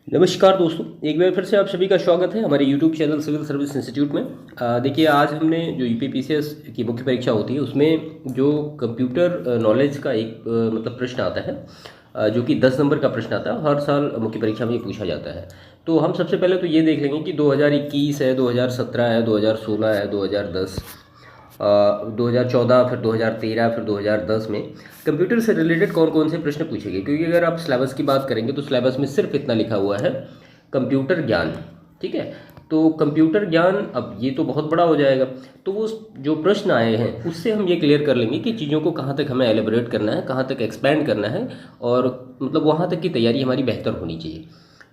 नमस्कार दोस्तों, एक बार फिर से आप सभी का स्वागत है हमारे YouTube channel civil service institute में। देखिए, आज हमने जो यूपीपीसीएस की मुख्य परीक्षा होती है उसमें जो कंप्यूटर नॉलेज का एक मतलब प्रश्न आता है, जो कि 10 नंबर का प्रश्न आता है। हर साल मुख्य परीक्षा में ये पूछा जाता है। तो हम सबसे पहले तो ये देख लेंगे कि 2021 है, 2017 है, 2016 है, 2010, 2014, फिर 2013, फिर 2010 में कंप्यूटर से रिलेटेड कौन कौन से प्रश्न पूछे गए। क्योंकि अगर आप सिलेबस की बात करेंगे तो सिलेबस में सिर्फ इतना लिखा हुआ है, कंप्यूटर ज्ञान। ठीक है, तो कंप्यूटर ज्ञान अब ये तो बहुत बड़ा हो जाएगा। तो वो जो प्रश्न आए हैं उससे हम ये क्लियर कर लेंगे कि चीज़ों को कहाँ तक हमें एलेबोरेट करना है, कहाँ तक एक्सपेंड करना है, और मतलब वहाँ तक की तैयारी हमारी बेहतर होनी चाहिए।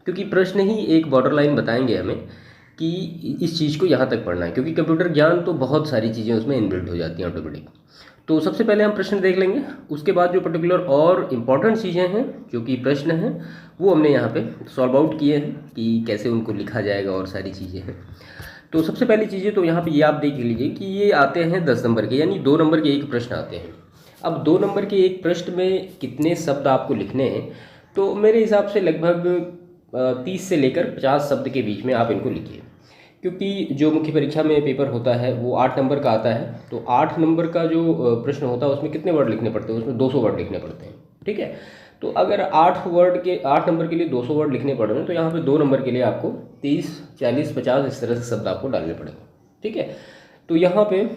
क्योंकि प्रश्न ही एक बॉर्डर लाइन बताएंगे हमें कि इस चीज़ को यहाँ तक पढ़ना है। क्योंकि कंप्यूटर ज्ञान तो बहुत सारी चीज़ें उसमें इनबिल्ट हो जाती हैं ऑटोमेटिक। तो सबसे पहले हम प्रश्न देख लेंगे, उसके बाद जो पर्टिकुलर और इम्पॉर्टेंट चीज़ें हैं जो कि प्रश्न हैं वो हमने यहाँ पे सॉल्व आउट किए हैं कि कैसे उनको लिखा जाएगा और सारी चीज़ें हैं। तो सबसे पहली चीज़ें तो यहाँ पे ये आप देख लीजिए कि ये आते हैं 10 नंबर के, यानी 2 नंबर के एक प्रश्न आते हैं। अब 2 नंबर के एक प्रश्न में कितने शब्द आपको लिखने हैं, तो मेरे हिसाब से लगभग 30 से लेकर 50 शब्द के बीच में आप इनको लिखिए। क्योंकि जो मुख्य परीक्षा में पेपर होता है वो 8 नंबर का आता है। तो 8 नंबर का जो प्रश्न होता है उसमें कितने वर्ड लिखने पड़ते हैं, उसमें 200 वर्ड लिखने पड़ते हैं। ठीक है, तो अगर 8 नंबर के लिए 200 वर्ड लिखने पड़ रहे हैं तो यहाँ पे 2 नंबर के लिए आपको 30, 40, 50 इस तरह से शब्द आपको डालने पड़ेंगे। ठीक है, तो यहाँ पे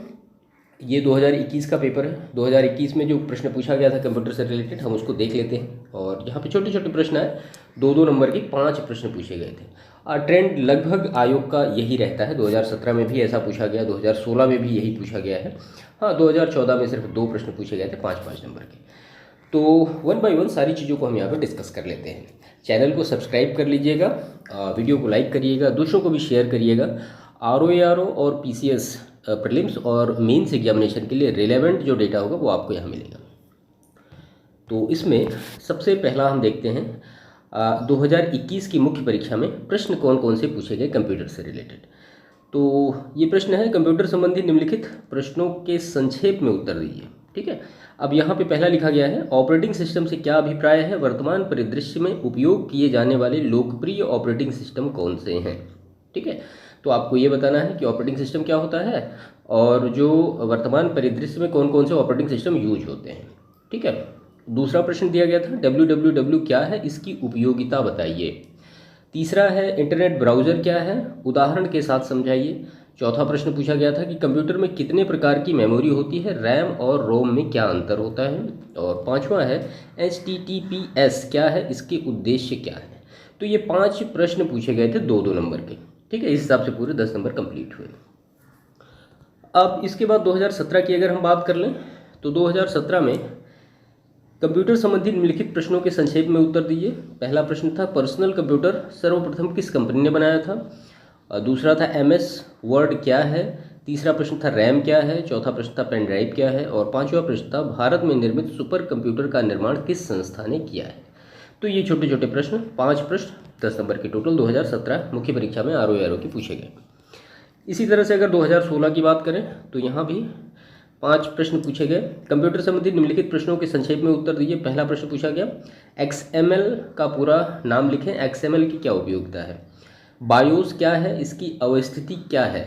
ये 2021 का पेपर है। 2021 में जो प्रश्न पूछा गया था कंप्यूटर से रिलेटेड, हम उसको देख लेते हैं। और यहाँ पे छोटे छोटे प्रश्न आए, 2-2 नंबर के 5 प्रश्न पूछे गए थे। और ट्रेंड लगभग आयोग का यही रहता है। 2017 में भी ऐसा पूछा गया, 2016 में भी यही पूछा गया है। हाँ, 2014 में सिर्फ 2 प्रश्न पूछे गए थे 5-5 नंबर के। तो वन बाय वन सारी चीज़ों को हम यहाँ पर डिस्कस कर लेते हैं। चैनल को सब्सक्राइब कर लीजिएगा, वीडियो को लाइक करिएगा, दूसरों को भी शेयर करिएगा। ROARO और PCS प्रीलिम्स और मेंस एग्जामिनेशन के लिए रिलेवेंट जो डेटा होगा वो आपको यहाँ मिलेगा। तो इसमें सबसे पहला हम देखते हैं 2021 की मुख्य परीक्षा में प्रश्न कौन कौन से पूछे गए कंप्यूटर से रिलेटेड। तो ये प्रश्न है, कंप्यूटर संबंधी निम्नलिखित प्रश्नों के संक्षेप में उत्तर दीजिए। ठीक है, अब यहाँ पे पहला लिखा गया है, ऑपरेटिंग सिस्टम से क्या अभिप्राय है, वर्तमान परिदृश्य में उपयोग किए जाने वाले लोकप्रिय ऑपरेटिंग सिस्टम कौन से हैं। ठीक है, तो आपको ये बताना है कि ऑपरेटिंग सिस्टम क्या होता है और जो वर्तमान परिदृश्य में कौन कौन से ऑपरेटिंग सिस्टम यूज होते हैं। ठीक है, दूसरा प्रश्न दिया गया था, www क्या है, इसकी उपयोगिता बताइए। तीसरा है, इंटरनेट ब्राउज़र क्या है, उदाहरण के साथ समझाइए। चौथा प्रश्न पूछा गया था कि कंप्यूटर में कितने प्रकार की मेमोरी होती है, रैम और रोम में क्या अंतर होता है। और पांचवा है, HTTPS क्या है, इसके उद्देश्य क्या है। तो ये 5 प्रश्न पूछे गए थे 2-2 नंबर के। ठीक है, इस हिसाब से पूरे 10 नंबर कंप्लीट हुए। अब इसके बाद 2017 की अगर हम बात कर लें तो 2017 में कंप्यूटर संबंधी निम्नलिखित प्रश्नों के संक्षेप में उत्तर दीजिए। पहला प्रश्न था, पर्सनल कंप्यूटर सर्वप्रथम किस कंपनी ने बनाया था। दूसरा था, MS वर्ड क्या है। तीसरा प्रश्न था, रैम क्या है। चौथा प्रश्न था, पेन ड्राइव क्या है। और पांचवा प्रश्न था, भारत में निर्मित सुपर कंप्यूटर का निर्माण किस संस्था ने किया है। तो ये छोटे छोटे प्रश्न, 5 प्रश्न 10 नंबर के टोटल 2017 मुख्य परीक्षा में ROARO के पूछे गए। इसी तरह से अगर 2016 की बात करें तो यहाँ भी 5 प्रश्न पूछे गए। कंप्यूटर संबंधी निम्नलिखित प्रश्नों के संक्षेप में उत्तर दीजिए। पहला प्रश्न पूछा गया, XML का पूरा नाम लिखें, XML की क्या उपयोगिता है। बायोस क्या है, इसकी अवस्थिति क्या है।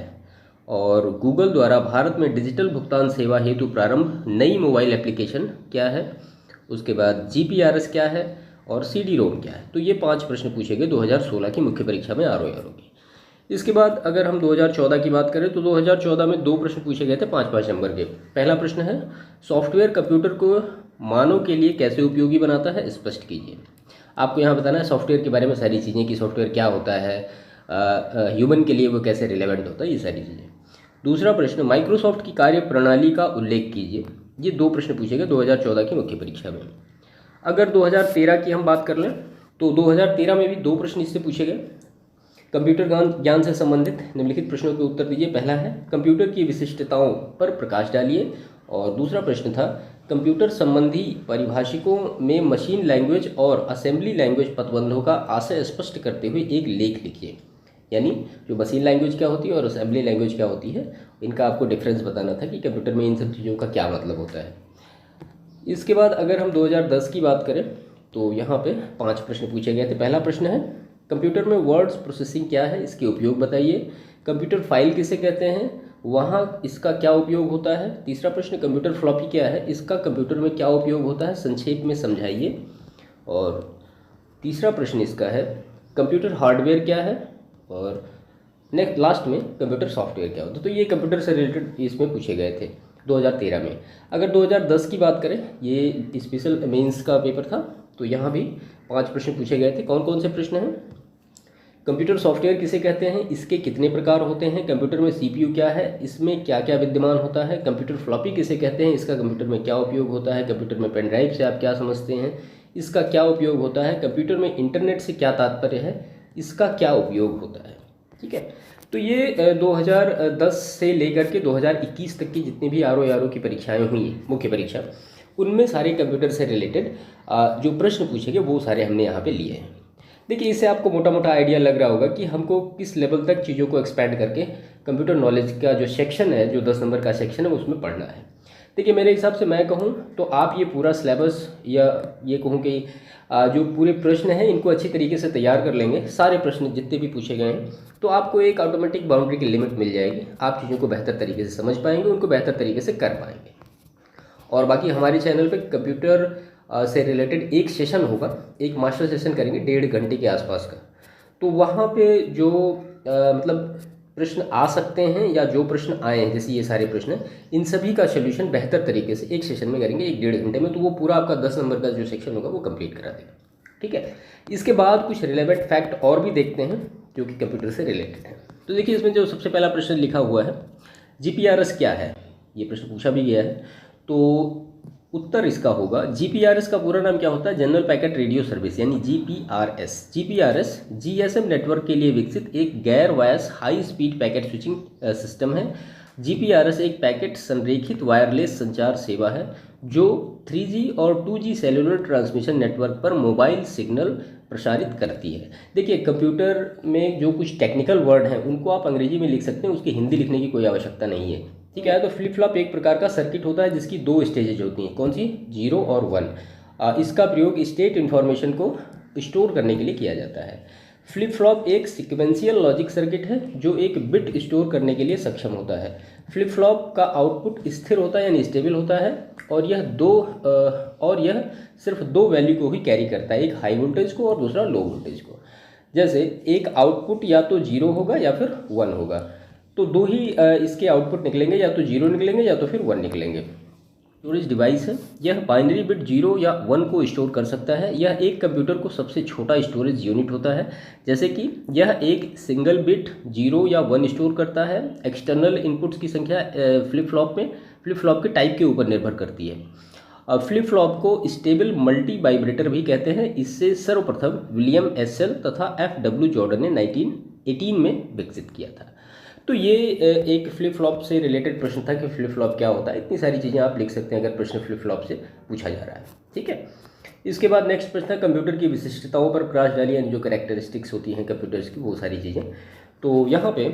और गूगल द्वारा भारत में डिजिटल भुगतान सेवा हेतु प्रारंभ नई मोबाइल एप्लीकेशन क्या है। उसके बाद GPRS क्या है और CD-ROM क्या है। तो ये 5 प्रश्न पूछे गए 2016 की मुख्य परीक्षा में ROARO की। इसके बाद अगर हम 2014 की बात करें तो 2014 में 2 प्रश्न पूछे गए थे 5-5 नंबर के। पहला प्रश्न है, सॉफ्टवेयर कंप्यूटर को मानव के लिए कैसे उपयोगी बनाता है, स्पष्ट कीजिए। आपको यहाँ बताना है सॉफ्टवेयर के बारे में सारी चीज़ें कि सॉफ्टवेयर क्या होता है, ह्यूमन के लिए वो कैसे रिलेवेंट होता है, ये सारी चीज़ें। दूसरा प्रश्न, माइक्रोसॉफ्ट की कार्य प्रणाली का उल्लेख कीजिए। ये 2 प्रश्न पूछे गए 2014 की मुख्य परीक्षा में। अगर 2013 की हम बात कर लें तो 2013 में भी 2 प्रश्न इससे पूछे गए। कंप्यूटर ज्ञान से संबंधित निम्नलिखित प्रश्नों के उत्तर दीजिए। पहला है, कंप्यूटर की विशिष्टताओं पर प्रकाश डालिए। और दूसरा प्रश्न था, कंप्यूटर संबंधी परिभाषिकों में मशीन लैंग्वेज और असेंबली लैंग्वेज पदबंधों का आशय स्पष्ट करते हुए एक लेख लिखिए। यानी जो मशीन लैंग्वेज क्या होती है और असेंबली लैंग्वेज क्या होती है, इनका आपको डिफरेंस बताना था कि कंप्यूटर में इन सब चीज़ों का क्या मतलब होता है। इसके बाद अगर हम 2010 की बात करें तो यहाँ पे 5 प्रश्न पूछे गए थे। पहला प्रश्न है, कंप्यूटर में वर्ड्स प्रोसेसिंग क्या है, इसके उपयोग बताइए। कंप्यूटर फाइल किसे कहते हैं, वहाँ इसका क्या उपयोग होता है। तीसरा प्रश्न, कंप्यूटर फ्लॉपी क्या है, इसका कंप्यूटर में क्या उपयोग होता है, संक्षेप में समझाइए। और तीसरा प्रश्न इसका है, कंप्यूटर हार्डवेयर क्या है, और नेक्स्ट लास्ट में कंप्यूटर सॉफ्टवेयर क्या होता है। तो ये कंप्यूटर से रिलेटेड इसमें पूछे गए थे 2013 में। अगर 2010 की बात करें, ये स्पेशल मेंस का पेपर था, तो यहाँ भी 5 प्रश्न पूछे गए थे। कौन कौन से प्रश्न हैं, कंप्यूटर सॉफ्टवेयर किसे कहते हैं, इसके कितने प्रकार होते हैं, कंप्यूटर में सीपीयू क्या है, इसमें क्या क्या विद्यमान होता है, कंप्यूटर फ्लॉपी किसे कहते हैं, इसका कंप्यूटर में क्या उपयोग होता है, कंप्यूटर में पेन ड्राइव से आप क्या समझते हैं, इसका क्या उपयोग होता है, कंप्यूटर में इंटरनेट से क्या तात्पर्य है, इसका क्या उपयोग होता है। ठीक है, तो ये 2010 से लेकर के 2021 तक की जितनी भी आर की परीक्षाएं हुई, मुख्य परीक्षा, उनमें सारे कंप्यूटर से रिलेटेड जो प्रश्न पूछे गए वो सारे हमने यहाँ पे लिए हैं। देखिए, इससे आपको मोटा मोटा आइडिया लग रहा होगा कि हमको किस लेवल तक चीज़ों को एक्सपैंड करके कंप्यूटर नॉलेज का जो सेक्शन है, जो 10 नंबर का सेक्शन है, उसमें पढ़ना है। देखिए, मेरे हिसाब से मैं कहूँ तो आप ये पूरा सिलेबस, या ये कहूँ कि जो पूरे प्रश्न हैं, इनको अच्छी तरीके से तैयार कर लेंगे, सारे प्रश्न जितने भी पूछे गए हैं, तो आपको एक ऑटोमेटिक बाउंड्री की लिमिट मिल जाएगी। आप चीज़ों को बेहतर तरीके से समझ पाएंगे, उनको बेहतर तरीके से कर पाएंगे। और बाकी हमारे चैनल पे कंप्यूटर से रिलेटेड एक सेशन होगा, एक मास्टर सेशन करेंगे 1.5 घंटे के आसपास का। तो वहाँ पे जो मतलब प्रश्न आ सकते हैं, या जो प्रश्न आए हैं, जैसे ये सारे प्रश्न, इन सभी का सोल्यूशन बेहतर तरीके से एक सेशन में करेंगे, 1-1.5 घंटे में। तो वो पूरा आपका 10 नंबर का जो सेक्शन होगा वो कंप्लीट करा देगा। ठीक है, इसके बाद कुछ रिलेवेंट फैक्ट और भी देखते हैं जो कि कंप्यूटर से रिलेटेड है। तो देखिए, इसमें जो सबसे पहला प्रश्न लिखा हुआ है, जीपीआरएस क्या है, ये प्रश्न पूछा भी गया है। तो उत्तर इसका होगा, जीपीआरएस का पूरा नाम क्या होता है, जनरल पैकेट रेडियो सर्विस, यानी जीपीआरएस। जीपीआरएस जीएसएम नेटवर्क के लिए विकसित एक गैर voice high speed packet switching system है। जीपीआरएस एक पैकेट संरेखित वायरलेस संचार सेवा है जो 3G और 2G सेलुलर ट्रांसमिशन नेटवर्क पर मोबाइल सिग्नल प्रसारित करती है। देखिए, कंप्यूटर में जो कुछ टेक्निकल वर्ड हैं उनको आप अंग्रेजी में लिख सकते हैं, उसकी हिंदी लिखने की कोई आवश्यकता नहीं है। ठीक है, तो फ्लिप फ्लॉप एक प्रकार का सर्किट होता है जिसकी 2 स्टेजेज होती हैं। कौन सी, 0 और 1। इसका प्रयोग स्टेट इन्फॉर्मेशन को स्टोर करने के लिए किया जाता है। फ्लिप फ्लॉप एक सीक्वेंशियल लॉजिक सर्किट है जो एक बिट स्टोर करने के लिए सक्षम होता है। फ्लिप फ्लॉप का आउटपुट स्थिर होता है, यानी स्टेबल होता है, और यह सिर्फ 2 वैल्यू को ही कैरी करता है, एक हाई वोल्टेज को और दूसरा लो वोल्टेज को। जैसे एक आउटपुट या तो 0 होगा या फिर 1 होगा, तो 2 ही इसके आउटपुट निकलेंगे, या तो 0 निकलेंगे या तो फिर 1 निकलेंगे। स्टोरेज डिवाइस है, यह बाइनरी बिट 0 या 1 को स्टोर कर सकता है। यह एक कंप्यूटर को सबसे छोटा स्टोरेज यूनिट होता है, जैसे कि यह एक सिंगल बिट 0 या 1 स्टोर करता है। एक्सटर्नल इनपुट्स की संख्या फ्लिप फ्लॉप के टाइप के ऊपर निर्भर करती है। अब फ्लिप फ्लॉप को स्टेबल मल्टी वाइब्रेटर भी कहते हैं। इससे सर्वप्रथम विलियम एसेल तथा FW जॉर्डन ने 1918 में विकसित किया था। तो ये एक फ्लिप फ्लॉप से रिलेटेड प्रश्न था कि फ्लिप फ्लॉप क्या होता है। इतनी सारी चीज़ें आप लिख सकते हैं अगर प्रश्न फ्लिप फ्लॉप से पूछा जा रहा है। ठीक है, इसके बाद नेक्स्ट प्रश्न है, कंप्यूटर की विशिष्टताओं पर प्रकाश डालिए, यानी जो कैरेक्टरिस्टिक्स होती हैं कंप्यूटर्स की, वो सारी चीज़ें। तो यहाँ पे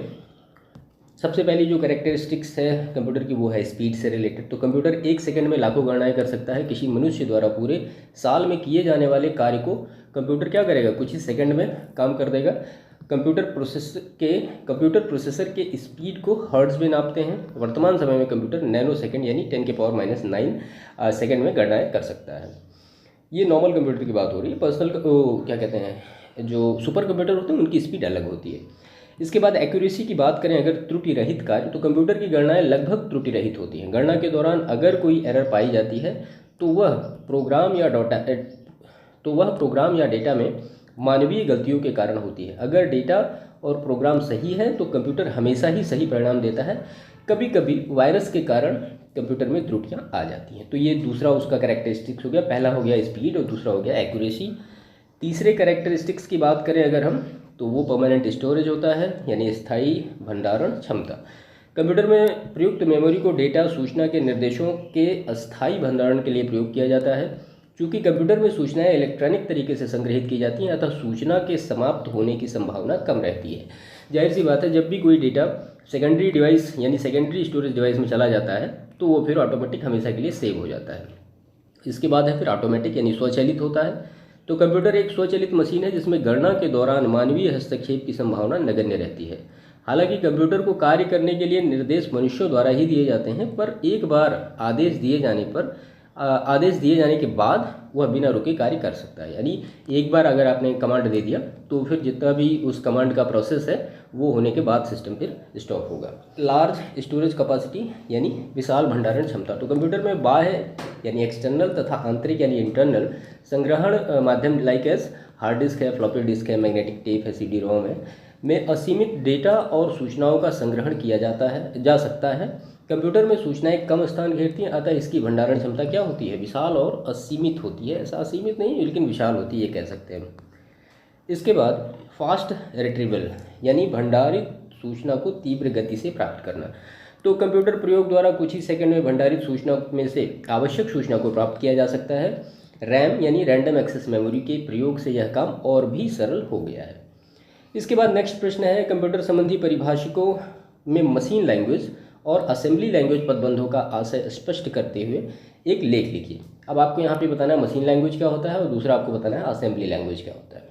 सबसे पहली जो कैरेक्टरिस्टिक्स है कंप्यूटर की वो है स्पीड से रिलेटेड। तो कंप्यूटर 1 सेकंड में लाखों गणनाएं कर सकता है। किसी मनुष्य द्वारा पूरे साल में किए जाने वाले कार्य को कंप्यूटर क्या करेगा, कुछ ही सेकंड में काम कर देगा। कंप्यूटर प्रोसेसर के स्पीड को हर्ट्ज में नापते हैं। वर्तमान समय में कंप्यूटर नैनो सेकंड यानी 10⁻⁹ सेकंड में गणनाएं कर सकता है। ये नॉर्मल कंप्यूटर की बात हो रही है। पर्सनल क्या कहते हैं, जो सुपर कंप्यूटर होते हैं उनकी स्पीड अलग होती है। इसके बाद एक्यूरेसी की बात करें, अगर त्रुटि रहित कार्य, तो कंप्यूटर की गणनाएं लगभग त्रुटि रहित होती हैं। गणना के दौरान अगर कोई एरर पाई जाती है तो वह प्रोग्राम या डेटा में मानवीय गलतियों के कारण होती है। अगर डेटा और प्रोग्राम सही है तो कंप्यूटर हमेशा ही सही परिणाम देता है। कभी कभी वायरस के कारण कंप्यूटर में त्रुटियां आ जाती हैं। तो ये दूसरा उसका कैरेक्टरिस्टिक्स हो गया। पहला हो गया स्पीड और दूसरा हो गया एक्यूरेसी। तीसरे कैरेक्टरिस्टिक्स की बात करें अगर हम, तो वो परमानेंट स्टोरेज होता है, यानी स्थायी भंडारण क्षमता। कंप्यूटर में प्रयुक्त मेमोरी को डेटा सूचना के निर्देशों के अस्थायी भंडारण के लिए प्रयोग किया जाता है। चूँकि कंप्यूटर में सूचनाएं इलेक्ट्रॉनिक तरीके से संग्रहित की जाती हैं, अतः सूचना के समाप्त होने की संभावना कम रहती है। जाहिर सी बात है, जब भी कोई डेटा सेकेंडरी डिवाइस यानी सेकेंडरी स्टोरेज डिवाइस में चला जाता है तो वो फिर ऑटोमेटिक हमेशा के लिए सेव हो जाता है। इसके बाद है फिर ऑटोमेटिक यानी स्वचालित होता है। तो कंप्यूटर एक स्वचालित मशीन है जिसमें गणना के दौरान मानवीय हस्तक्षेप की संभावना नगण्य रहती है। हालांकि कंप्यूटर को कार्य करने के लिए निर्देश मनुष्यों द्वारा ही दिए जाते हैं, पर एक बार आदेश दिए जाने के बाद वह बिना रुके कार्य कर सकता है। यानी एक बार अगर आपने कमांड दे दिया तो फिर जितना भी उस कमांड का प्रोसेस है वो होने के बाद सिस्टम फिर स्टॉप होगा। लार्ज स्टोरेज कैपेसिटी यानी विशाल भंडारण क्षमता। तो कंप्यूटर में बाह्य यानी एक्सटर्नल तथा आंतरिक यानी इंटरनल संग्रहण माध्यम लाइक एस हार्ड डिस्क है, फ्लॉपी डिस्क है, मैग्नेटिक टेप है, CD रोम है, में असीमित डेटा और सूचनाओं का संग्रहण किया जा सकता है। कंप्यूटर में सूचनाएं कम स्थान घेरती हैं, अतः इसकी भंडारण क्षमता क्या होती है? विशाल और असीमित होती है। ऐसा असीमित नहीं लेकिन विशाल होती है, ये कह सकते हैं। इसके बाद फास्ट रिट्रीवल यानी भंडारित सूचना को तीव्र गति से प्राप्त करना। तो कंप्यूटर प्रयोग द्वारा कुछ ही सेकंड में भंडारित सूचना में से आवश्यक सूचना को प्राप्त किया जा सकता है। रैम यानी रैंडम एक्सेस मेमोरी के प्रयोग से यह काम और भी सरल हो गया है। इसके बाद नेक्स्ट प्रश्न है, कंप्यूटर संबंधी परिभाषिकों में मशीन लैंग्वेज और असेंबली लैंग्वेज पदबंधों का आशय स्पष्ट करते हुए एक लेख लिखिए। अब आपको यहाँ पे बताना है मशीन लैंग्वेज क्या होता है और दूसरा आपको बताना है असेंबली लैंग्वेज क्या होता है।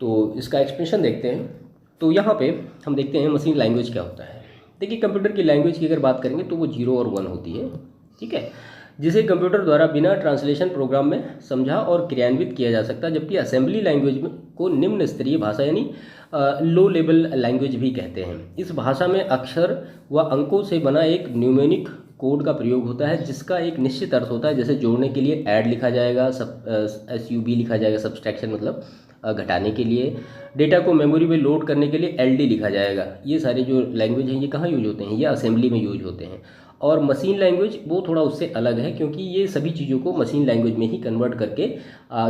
तो इसका एक्सप्लेनेशन देखते हैं। तो यहाँ पे हम देखते हैं मशीन लैंग्वेज क्या होता है। देखिए कंप्यूटर की लैंग्वेज की अगर बात करेंगे तो वो 0 और 1 होती है, ठीक है, जिसे कंप्यूटर द्वारा बिना ट्रांसलेशन प्रोग्राम में समझा और क्रियान्वित किया जा सकता है। जबकि असेंबली लैंग्वेज को निम्न स्तरीय भाषा यानी लो लेवल लैंग्वेज भी कहते हैं। इस भाषा में अक्षर व अंकों से बना एक न्यूमेरिक कोड का प्रयोग होता है जिसका एक निश्चित अर्थ होता है। जैसे जोड़ने के लिए ऐड लिखा जाएगा, SUB लिखा जाएगा, सब्सट्रैक्शन मतलब घटाने के लिए, डेटा को मेमोरी में लोड करने के लिए LD लिखा जाएगा। ये सारे जो लैंग्वेज हैं ये कहाँ यूज होते हैं? ये असेंबली में यूज होते हैं। और मशीन लैंग्वेज वो थोड़ा उससे अलग है क्योंकि ये सभी चीज़ों को मशीन लैंग्वेज में ही कन्वर्ट करके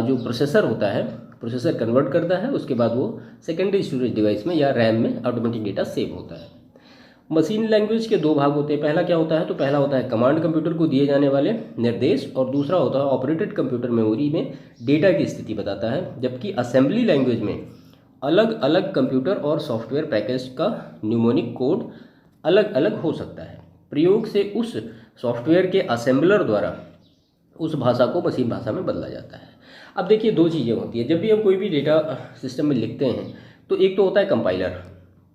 जो प्रोसेसर होता है, प्रोसेसर कन्वर्ट करता है, उसके बाद वो सेकेंडरी स्टोरेज डिवाइस में या रैम में ऑटोमेटिक डेटा सेव होता है। मशीन लैंग्वेज के 2 भाग होते हैं। पहला क्या होता है? तो पहला होता है कमांड कंप्यूटर को दिए जाने वाले निर्देश, और दूसरा होता है ऑपरेटेड कंप्यूटर मेमोरी में डेटा की स्थिति बताता है। जबकि असेंबली लैंग्वेज में अलग अलग कंप्यूटर और सॉफ्टवेयर पैकेज का न्यूमोनिक कोड अलग अलग हो सकता है। प्रयोग से उस सॉफ्टवेयर के असेंबलर द्वारा उस भाषा को मशीन भाषा में बदला जाता है। अब देखिए 2 चीज़ें होती है जब भी हम कोई भी डेटा सिस्टम में लिखते हैं। तो एक तो होता है कंपाइलर,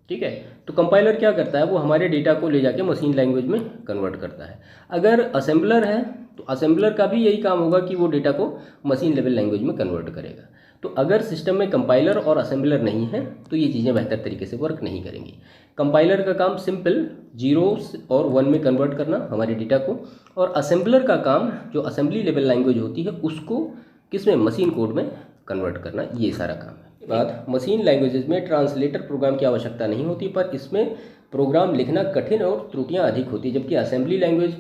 ठीक है। तो कंपाइलर क्या करता है? वो हमारे डेटा को ले जाके मशीन लैंग्वेज में कन्वर्ट करता है। अगर असेंबलर है तो असेंबलर का भी यही काम होगा कि वो डेटा को मशीन लेवल लैंग्वेज में कन्वर्ट करेगा। तो अगर सिस्टम में कंपाइलर और असेंबलर नहीं है तो ये चीज़ें बेहतर तरीके से वर्क नहीं करेंगी। कंपाइलर का काम सिंपल 0 और 1 में कन्वर्ट करना हमारे डेटा को, और असेंबलर का काम जो असेंबली लेवल लैंग्वेज होती है उसको किस में? मशीन कोड में कन्वर्ट करना, ये सारा काम है। इसके बाद मशीन लैंग्वेजेस में ट्रांसलेटर प्रोग्राम की आवश्यकता नहीं होती, पर इसमें प्रोग्राम लिखना कठिन और त्रुटियां अधिक होती है। जबकि असेंबली लैंग्वेज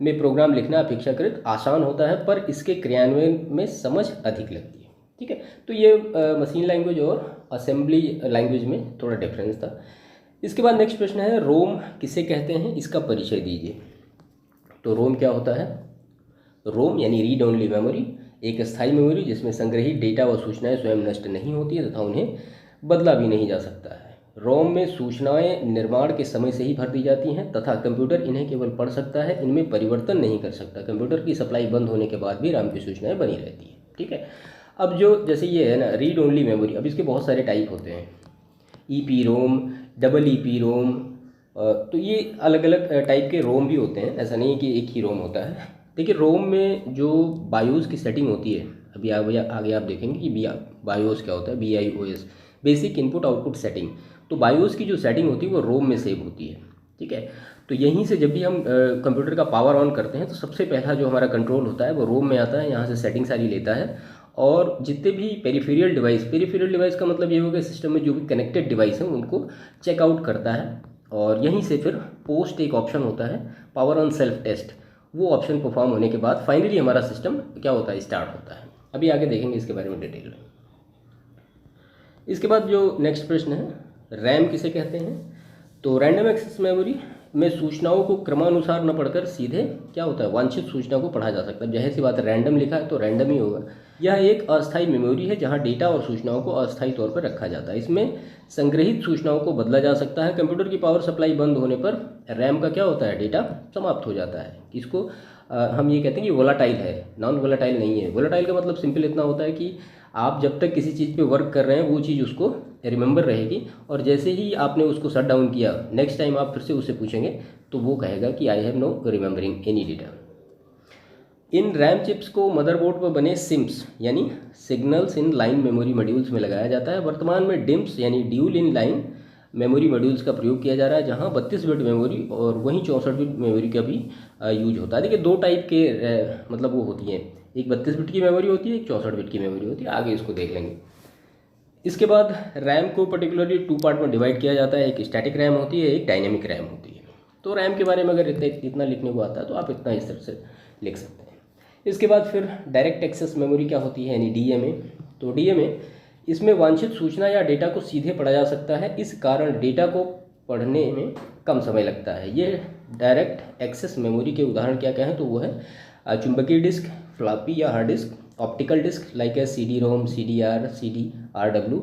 में प्रोग्राम लिखना अपेक्षाकृत आसान होता है पर इसके क्रियान्वयन में समझ अधिक लगती है, ठीक है। तो ये मशीन लैंग्वेज और असेंबली लैंग्वेज में थोड़ा डिफरेंस था। इसके बाद नेक्स्ट प्रश्न है, रोम किसे कहते हैं? इसका परिचय दीजिए। तो रोम क्या होता है? रोम यानी रीड ओनली मेमोरी, एक स्थायी मेमोरी जिसमें संग्रहित डेटा व सूचनाएं स्वयं नष्ट नहीं होती है तथा उन्हें बदला भी नहीं जा सकता है। रोम में सूचनाएं निर्माण के समय से ही भर दी जाती हैं तथा कंप्यूटर इन्हें केवल पढ़ सकता है, इनमें परिवर्तन नहीं कर सकता। कंप्यूटर की सप्लाई बंद होने के बाद भी रैम की सूचनाएं बनी रहती हैं, ठीक है। अब जो जैसे ये है ना रीड ओनली मेमोरी, अब इसके बहुत सारे टाइप होते हैं, EPROM, EEPROM, तो ये अलग अलग टाइप के रोम भी होते हैं, ऐसा नहीं है कि एक ही रोम होता है। देखिए रोम में जो बायोस की सेटिंग होती है, अभी आगे आप देखेंगे कि बायोस क्या होता है, BIOS, basic input output setting. तो बायोस की जो सेटिंग होती है वो रोम में सेव होती है, ठीक है। तो यहीं से जब भी हम कंप्यूटर का पावर ऑन करते हैं तो सबसे पहला जो हमारा कंट्रोल होता है वो रोम में आता है, यहाँ से सेटिंग सारी लेता है, और जितने भी पेरिफेरियल डिवाइस का मतलब ये होगा सिस्टम में जो भी कनेक्टेड डिवाइस हैं उनको चेकआउट करता है, और यहीं से फिर पोस्ट एक ऑप्शन होता है, पावर ऑन सेल्फ टेस्ट, वो ऑप्शन परफॉर्म होने के बाद फाइनली हमारा सिस्टम क्या होता है? स्टार्ट होता है। अभी आगे देखेंगे इसके बारे में डिटेल में। इसके बाद जो नेक्स्ट प्रश्न है, रैम किसे कहते हैं? तो रैंडम एक्सेस मेमोरी में सूचनाओं को क्रमानुसार न पढ़कर सीधे क्या होता है? वांछित सूचना को पढ़ा जा सकता है। जाहिर सी बात है, रैंडम लिखा है तो रैंडम ही होगा। यह एक अस्थायी मेमोरी है जहां डेटा और सूचनाओं को अस्थायी तौर पर रखा जाता है। इसमें संग्रहित सूचनाओं को बदला जा सकता है। कंप्यूटर की पावर सप्लाई बंद होने पर रैम का क्या होता है? डेटा समाप्त हो जाता है। इसको हम ये कहते हैं कि वोलाटाइल है, नॉन वोलाटाइल नहीं है। वोलाटाइल का मतलब सिंपल इतना होता है कि आप जब तक किसी चीज़ पे वर्क कर रहे हैं वो चीज़ उसको रिमेंबर रहेगी, और जैसे ही आपने उसको शट डाउन किया, नेक्स्ट टाइम आप फिर से उससे पूछेंगे तो वो कहेगा कि I have no remembering any data. इन रैम चिप्स को मदरबोर्ड पर बने सिम्स यानी signals in line memory modules में लगाया जाता है। वर्तमान में डिम्स यानी dual in line memory modules का प्रयोग किया जा रहा है, जहां 32 बिट मेमोरी और वहीं 64 बिट मेमोरी का भी यूज होता है। देखिए दो टाइप के मतलब वो होती हैं, एक 32 बिट की मेमोरी होती है, एक 64 बिट की मेमोरी होती है, आगे इसको देख लेंगे। इसके बाद रैम को पर्टिकुलरली 2 पार्ट में डिवाइड किया जाता है, एक स्टैटिक रैम होती है, एक डायनेमिक रैम होती है। तो रैम के बारे में अगर इतना लिखने को आता है तो आप इतना इस तरह से लिख सकते हैं। इसके बाद फिर डायरेक्ट एक्सेस मेमोरी क्या होती है, यानी डीएमए। तो डीएमए, इसमें वांछित सूचना या डेटा को सीधे पढ़ा जा सकता है, इस कारण डेटा को पढ़ने में कम समय लगता है। ये डायरेक्ट एक्सेस मेमोरी के उदाहरण क्या क्या हैं, तो वो है चुंबकीय डिस्क, फ्लॉपी या hard disk, optical disk like a C D ROM, C D R, C D R W,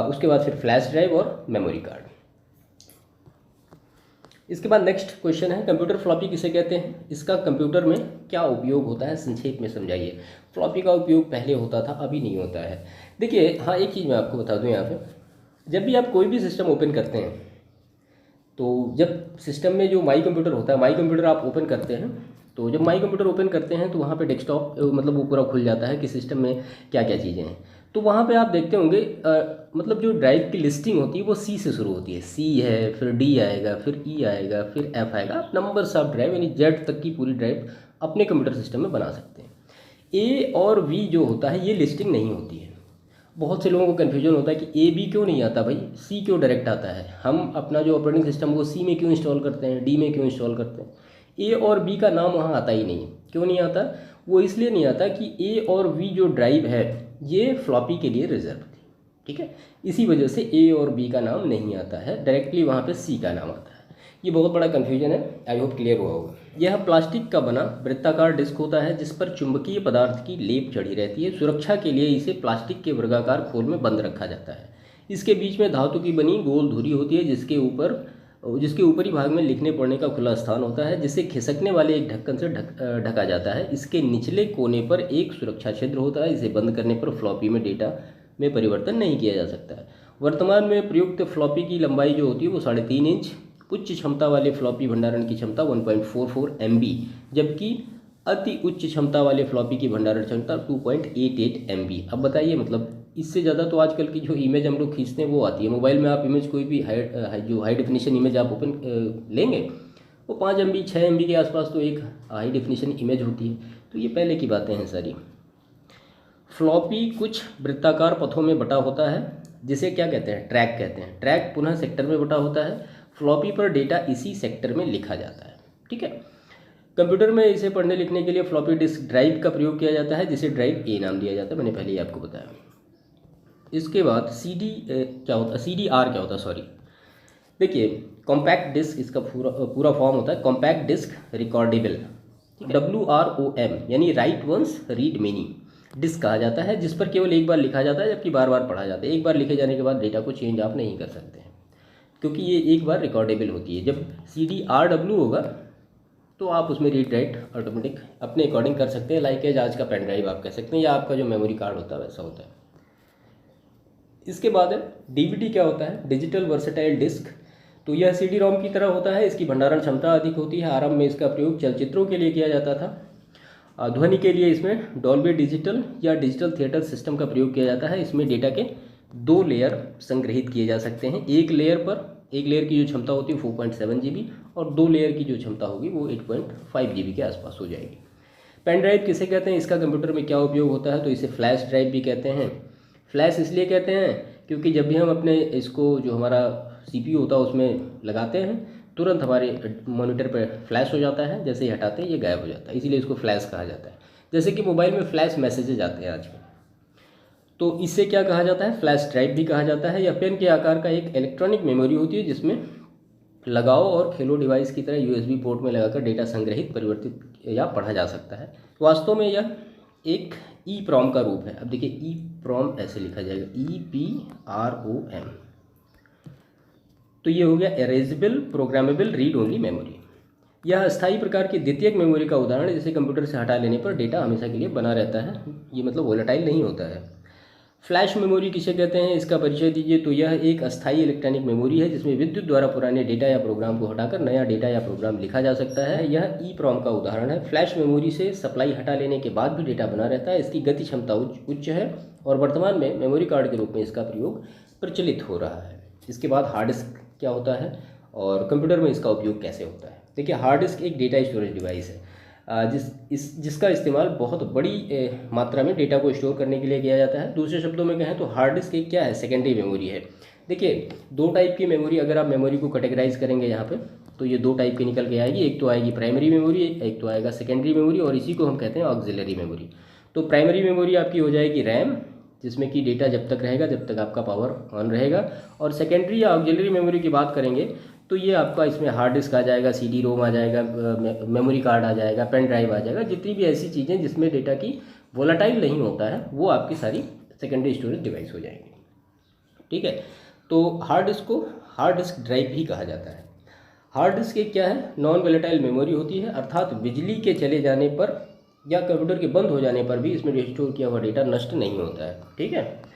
उसके बाद फिर फ्लैश ड्राइव और मेमोरी कार्ड। इसके बाद नेक्स्ट क्वेश्चन है, कंप्यूटर फ्लॉपी किसे कहते हैं, इसका कंप्यूटर में क्या उपयोग होता है, संक्षेप में समझाइए। फ्लॉपी का उपयोग पहले होता था, अभी नहीं होता है। देखिए हाँ, एक चीज़ मैं आपको बता दूं यहाँ पे, जब भी आप कोई भी सिस्टम ओपन करते हैं, तो जब सिस्टम में जो माई कंप्यूटर होता है, माई कंप्यूटर आप ओपन करते हैं, तो जब माई कंप्यूटर ओपन करते हैं तो वहाँ पे डेस्कटॉप मतलब वो पूरा खुल जाता है कि सिस्टम में क्या क्या चीज़ें हैं। तो वहाँ पे आप देखते होंगे मतलब जो ड्राइव की लिस्टिंग होती है वो सी से शुरू होती है, सी है, फिर डी आएगा, फिर ई आएगा, फिर एफ आएगा। आप नंबर्स ऑफ ड्राइव यानी जेड तक की पूरी ड्राइव अपने कंप्यूटर सिस्टम में बना सकते हैं। ए और वी जो होता है ये लिस्टिंग नहीं होती है। बहुत से लोगों को कन्फ्यूजन होता है कि ए बी क्यों नहीं आता भाई, सी क्यों डायरेक्ट आता है, हम अपना जो ऑपरेटिंग सिस्टम वो सी में क्यों इंस्टॉल करते हैं, डी में क्यों इंस्टॉल करते हैं। ए और बी का नाम वहाँ आता ही नहीं है। क्यों नहीं आता, वो इसलिए नहीं आता कि ए और वी जो ड्राइव है ये फ्लॉपी के लिए रिजर्व थी, ठीक है। इसी वजह से ए और बी का नाम नहीं आता है, डायरेक्टली वहाँ पे सी का नाम आता है। ये बहुत बड़ा कन्फ्यूजन है, आई होप क्लियर हुआ होगा। यह प्लास्टिक का बना वृत्ताकार डिस्क होता है जिस पर चुंबकीय पदार्थ की लेप चढ़ी रहती है। सुरक्षा के लिए इसे प्लास्टिक के वर्गाकार खोल में बंद रखा जाता है। इसके बीच में धातु की बनी गोल धुरी होती है जिसके ऊपरी भाग में लिखने पढ़ने का खुला स्थान होता है, जिसे खिसकने वाले एक ढक्कन से ढका जाता है। इसके निचले कोने पर एक सुरक्षा छिद्र होता है, इसे बंद करने पर फ्लॉपी में डेटा में परिवर्तन नहीं किया जा सकता है। वर्तमान में प्रयुक्त फ्लॉपी की लंबाई जो होती है वो 3.5 इंच, उच्च क्षमता वाले फ्लॉपी भंडारण की क्षमता 1.44 MB, जबकि अति उच्च क्षमता वाले फ्लॉपी की भंडारण क्षमता 2.88 MB। अब बताइए, मतलब इससे ज़्यादा तो आजकल की जो इमेज हम लोग खींचते हैं वो आती है मोबाइल में। आप इमेज कोई भी हाई डेफिनेशन इमेज आप ओपन लेंगे, वो 5 MB 6 MB के आसपास तो एक हाई डेफिनेशन इमेज होती है। तो ये पहले की बातें हैं सारी। फ्लॉपी कुछ वृत्ताकार पथों में बटा होता है, जिसे क्या कहते हैं, ट्रैक कहते हैं। ट्रैक पुनः सेक्टर में बटा होता है। फ्लॉपी पर डेटा इसी सेक्टर में लिखा जाता है, ठीक है। कंप्यूटर में इसे पढ़ने लिखने के लिए फ्लॉपी डिस्क ड्राइव का प्रयोग किया जाता है, जिसे ड्राइव ए नाम दिया जाता है, मैंने पहले ही आपको बताया। इसके बाद CD क्या होता है, CDR क्या होता है, सॉरी। देखिए कॉम्पैक्ट डिस्क इसका पूरा फॉर्म होता है, कॉम्पैक्ट डिस्क रिकॉर्डेबल, WROM यानी write once read many disk कहा जाता है, जिस पर केवल एक बार लिखा जाता है जबकि बार बार पढ़ा जाता है। एक बार लिखे जाने के बाद डेटा को चेंज आप नहीं कर सकते हैं, क्योंकि ये एक बार रिकॉर्डेबल होती है। जब CDRW होगा तो आप उसमें रीड राइट ऑटोमेटिक अपने अकॉर्डिंग कर सकते हैं, लाइक एज आज का पेन ड्राइव आप कह सकते हैं, या आपका जो मेमोरी कार्ड होता है वैसा होता है। इसके बाद है DVD क्या होता है, डिजिटल वर्सेटाइल डिस्क। तो यह CD रोम की तरह होता है, इसकी भंडारण क्षमता अधिक होती है। आरंभ में इसका प्रयोग चलचित्रों के लिए किया जाता था। ध्वनि के लिए इसमें डॉल्बी डिजिटल या डिजिटल थिएटर सिस्टम का प्रयोग किया जाता है। इसमें डेटा के 2 लेयर संग्रहित किए जा सकते हैं। एक लेयर की जो क्षमता होती है 4.7 GB और 2 लेयर की जो क्षमता होगी वो 8.5 GB के आसपास हो जाएगी। पेन ड्राइव किसे कहते हैं, इसका कंप्यूटर में क्या उपयोग होता है, तो इसे फ्लैश ड्राइव भी कहते हैं। फ्लैश इसलिए कहते हैं क्योंकि जब भी हम अपने इसको जो हमारा CPU होता है उसमें लगाते हैं, तुरंत हमारे मॉनिटर पर फ्लैश हो जाता है, जैसे ही हटाते हैं ये गायब हो जाता है, इसीलिए इसको फ्लैश कहा जाता है। जैसे कि मोबाइल में फ्लैश मैसेजेज आते हैं आजकल, तो इससे क्या कहा जाता है, फ्लैश ड्राइव भी कहा जाता है। यह पेन के आकार का एक इलेक्ट्रॉनिक मेमोरी होती है, जिसमें लगाओ और खेलो डिवाइस की तरह USB पोर्ट में लगाकर डेटा संग्रहित, परिवर्तित या पढ़ा जा सकता है। वास्तव में यह एक EEPROM का रूप है। अब देखिए EEPROM ऐसे लिखा जाएगा, EEPROM। तो ये हो गया erasable programmable read only memory. यह अस्थायी प्रकार की द्वितीयक मेमोरी का उदाहरण है, जिसे कंप्यूटर से हटा लेने पर डेटा हमेशा के लिए बना रहता है, ये मतलब वोलेटाइल नहीं होता है। फ्लैश मेमोरी किसे कहते हैं, इसका परिचय दीजिए। तो यह एक अस्थायी इलेक्ट्रॉनिक मेमोरी है जिसमें विद्युत द्वारा पुराने डेटा या प्रोग्राम को हटाकर नया डेटा या प्रोग्राम लिखा जा सकता है। यह EEPROM का उदाहरण है। फ्लैश मेमोरी से सप्लाई हटा लेने के बाद भी डेटा बना रहता है। इसकी गति क्षमता उच्च है और वर्तमान में मेमोरी कार्ड के रूप में इसका प्रयोग प्रचलित हो रहा है। इसके बाद हार्ड डिस्क क्या होता है और कंप्यूटर में इसका उपयोग कैसे होता है। देखिए, हार्ड डिस्क एक डेटा स्टोरेज डिवाइस है जिसका इस्तेमाल बहुत बड़ी मात्रा में डेटा को स्टोर करने के लिए किया जाता है। दूसरे शब्दों में कहें तो हार्ड डिस्क एक क्या है, सेकेंडरी मेमोरी है। देखिए, दो टाइप की मेमोरी, अगर आप मेमोरी को कैटेगराइज करेंगे यहाँ पे, तो ये दो टाइप की निकल के आएगी। एक तो आएगी प्राइमरी मेमोरी, एक तो आएगा सेकेंडरी मेमोरी, और इसी को हम कहते हैं ऑक्सिलरी मेमोरी। तो प्राइमरी मेमोरी आपकी हो जाएगी रैम, जिसमें कि डेटा जब तक रहेगा जब तक आपका पावर ऑन रहेगा। और सेकेंडरी या ऑक्सिलरी मेमोरी की बात करेंगे तो ये आपका इसमें हार्ड डिस्क आ जाएगा, CD-ROM आ जाएगा, मेमोरी कार्ड आ जाएगा, पेन ड्राइव आ जाएगा। जितनी भी ऐसी चीज़ें जिसमें डेटा की वोलाटाइल नहीं होता है वो आपकी सारी सेकेंडरी स्टोरेज डिवाइस हो जाएंगी। ठीक है, तो हार्ड डिस्क को हार्ड डिस्क ड्राइव भी कहा जाता है। हार्ड डिस्क एक क्या है, नॉन वोलेटाइल मेमोरी होती है, अर्थात बिजली के चले जाने पर या कंप्यूटर के बंद हो जाने पर भी इसमें स्टोर किया हुआ डेटा नष्ट नहीं होता है। ठीक है,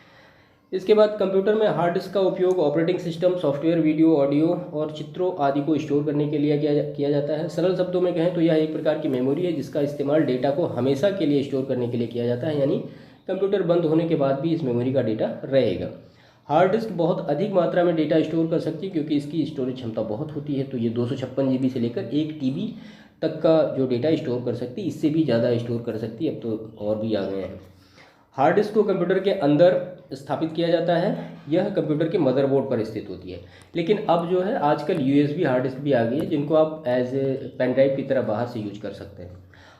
इसके बाद कंप्यूटर में हार्ड डिस्क का उपयोग operating system, software, video, audio और चित्रों आदि को स्टोर करने के लिए किया जाता है। सरल शब्दों में कहें तो यह एक प्रकार की मेमोरी है जिसका इस्तेमाल डेटा को हमेशा के लिए स्टोर करने के लिए किया जाता है, यानी कंप्यूटर बंद होने के बाद भी इस मेमोरी का डेटा रहेगा। हार्ड डिस्क बहुत अधिक मात्रा में डेटा स्टोर कर सकती है क्योंकि इसकी स्टोरेज क्षमता बहुत होती है। तो ये 256 GB से लेकर 1 TB तक का जो डेटा स्टोर कर सकती है, इससे भी ज़्यादा स्टोर कर सकती है। अब तो और भी आ गए हैं। हार्ड डिस्क को कंप्यूटर के अंदर स्थापित किया जाता है। यह कंप्यूटर के मदरबोर्ड पर स्थित होती है। लेकिन अब जो है आजकल USB हार्ड डिस्क भी आ गई है जिनको आप एज ए पेन ड्राइव की तरह बाहर से यूज कर सकते हैं।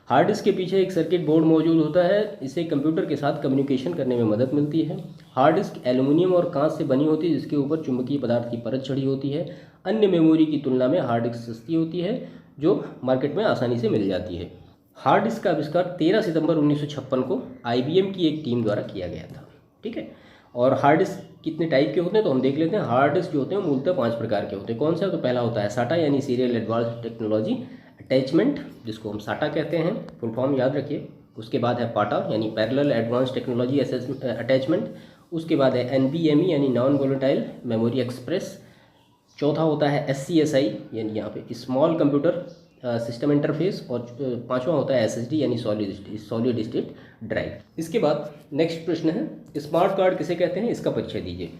हार्ड डिस्क के पीछे एक सर्किट बोर्ड मौजूद होता है, इससे कंप्यूटर के साथ कम्युनिकेशन करने में मदद मिलती है। हार्ड डिस्क एल्युमिनियम और कांच से बनी होती है जिसके ऊपर चुंबकीय पदार्थ की परत चढ़ी होती है। अन्य मेमोरी की तुलना में हार्ड डिस्क सस्ती होती है जो मार्केट में आसानी से मिल जाती है। हार्ड डिस्क का आविष्कार 13 सितंबर 1956 को IBM की एक टीम द्वारा किया गया था। ठीक है, और हार्ड डिस्क कितने टाइप के होते हैं तो हम देख लेते हैं। हार्ड डिस्क जो होते हैं मूलतः 5 प्रकार के होते हैं। कौन सा? तो पहला होता है SATA यानी सीरियल एडवांस टेक्नोलॉजी अटैचमेंट, जिसको हम SATA कहते हैं, फुल फॉर्म याद रखिए। उसके बाद है PATA यानी पैरेलल एडवांस टेक्नोलॉजी अटैचमेंट। उसके बाद है NVMe यानी नॉन वोलेटाइल मेमोरी एक्सप्रेस। चौथा होता है SCSI यानी यहाँ पे स्मॉल कंप्यूटर सिस्टम इंटरफेस। और पांचवा होता है SSD यानी सॉलिड स्टेट ड्राइव। इसके बाद नेक्स्ट प्रश्न है, स्मार्ट कार्ड किसे कहते हैं, इसका परिचय दीजिए।